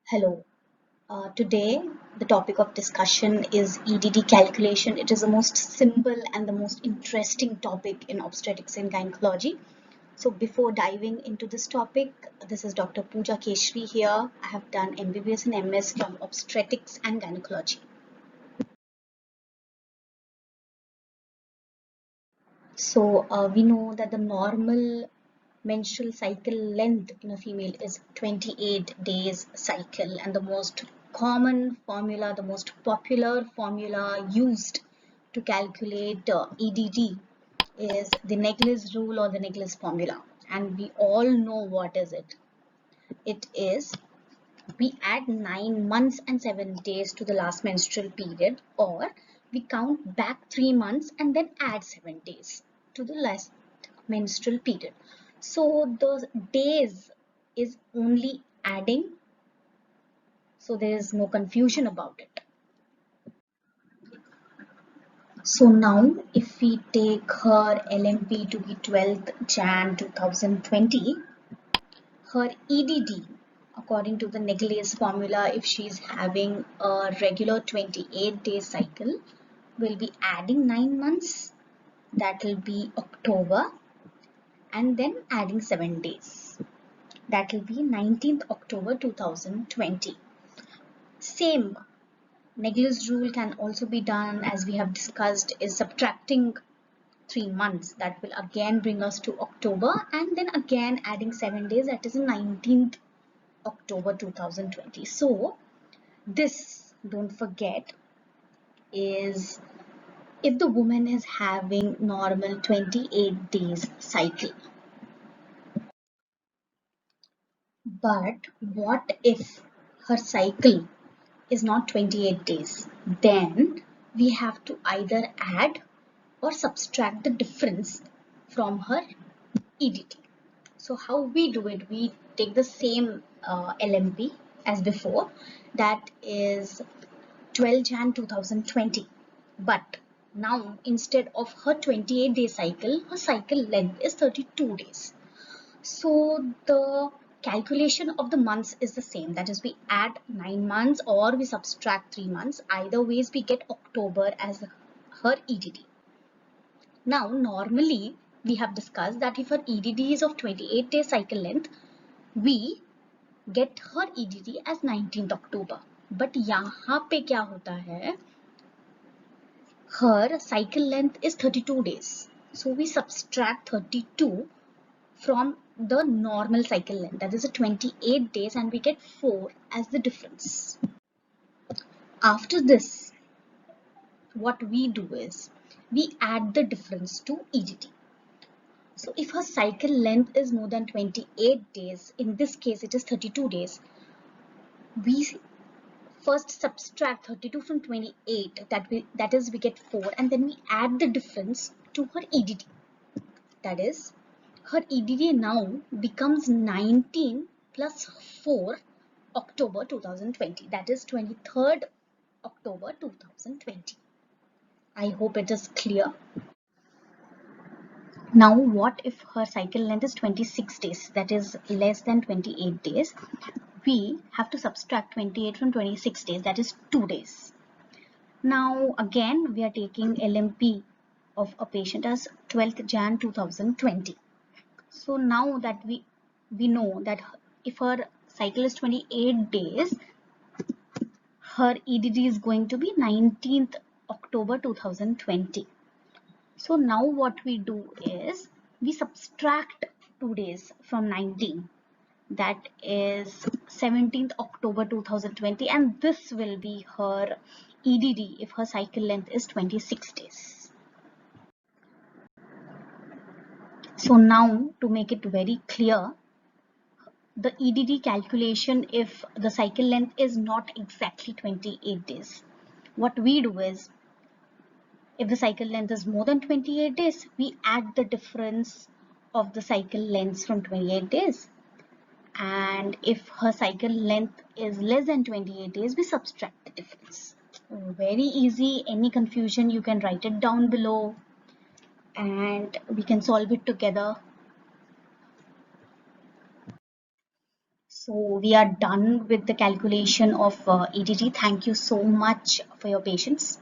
Hello. Today, the topic of discussion is EDD calculation. It is the most simple and the most interesting topic in obstetrics and gynecology. So, before diving into this topic, this is Dr. Pooja Keshri here. I have done MBBS and MS from obstetrics and gynecology. So, we know that the normal menstrual cycle length in a female is 28 days cycle, and the most common formula, the most popular formula used to calculate EDD is the Naegele's rule or the Naegele's formula, and we all know what is it. It is we add 9 months and 7 days to the last menstrual period, or we count back 3 months and then add 7 days to the last menstrual period. So the days is only adding, so there is no confusion about it. So now if we take her LMP to be 12th Jan 2020, her EDD according to the Naegele's formula, if she is having a regular 28-day cycle, we'll be adding 9 months, that will be October, and then adding 7 days, that will be 19th October 2020. Same Naegele's rule can also be done, as we have discussed, is subtracting 3 months, that will again bring us to October, and then again adding 7 days, that is 19th October 2020. So this, don't forget, is if the woman is having normal 28 days cycle. But what if her cycle is not 28 days? Then we have to either add or subtract the difference from her EDT. So how we do it? We take the same LMP as before, that is 12 Jan 2020, but now instead of her 28-day cycle, her cycle length is 32 days. So the calculation of the months is the same, that is we add 9 months or we subtract 3 months. Either ways we get October as her EDD. Now normally we have discussed that if her EDD is of 28-day cycle length, we get her EDD as 19th October. But यहाँ पे क्या होता है, her cycle length is 32 days. So we subtract 32 from the normal cycle length, that is a 28 days, and we get 4 as the difference. After this, what we do is we add the difference to EDT. So if her cycle length is more than 28 days, in this case it is 32 days, we first subtract 32 from 28, that is we get 4, and then we add the difference to her EDT. That is, her EDD now becomes 19 plus 4 October 2020, that is 23rd October 2020. I hope it is clear. Now what if her cycle length is 26 days, that is less than 28 days? We have to subtract 28 from 26 days, that is 2 days. Now again we are taking LMP of a patient as 12th Jan 2020. So now that we know that if her cycle is 28 days, her EDD is going to be 19th October 2020. So now what we do is we subtract 2 days from 19, that is 17th October 2020, and this will be her EDD if her cycle length is 26 days. So now to make it very clear, the EDD calculation if the cycle length is not exactly 28 days, what we do is, if the cycle length is more than 28 days, we add the difference of the cycle lengths from 28 days. And if her cycle length is less than 28 days, we subtract the difference. Very easy. Any confusion, you can write it down below and we can solve it together. So we are done with the calculation of EDD. Thank you so much for your patience.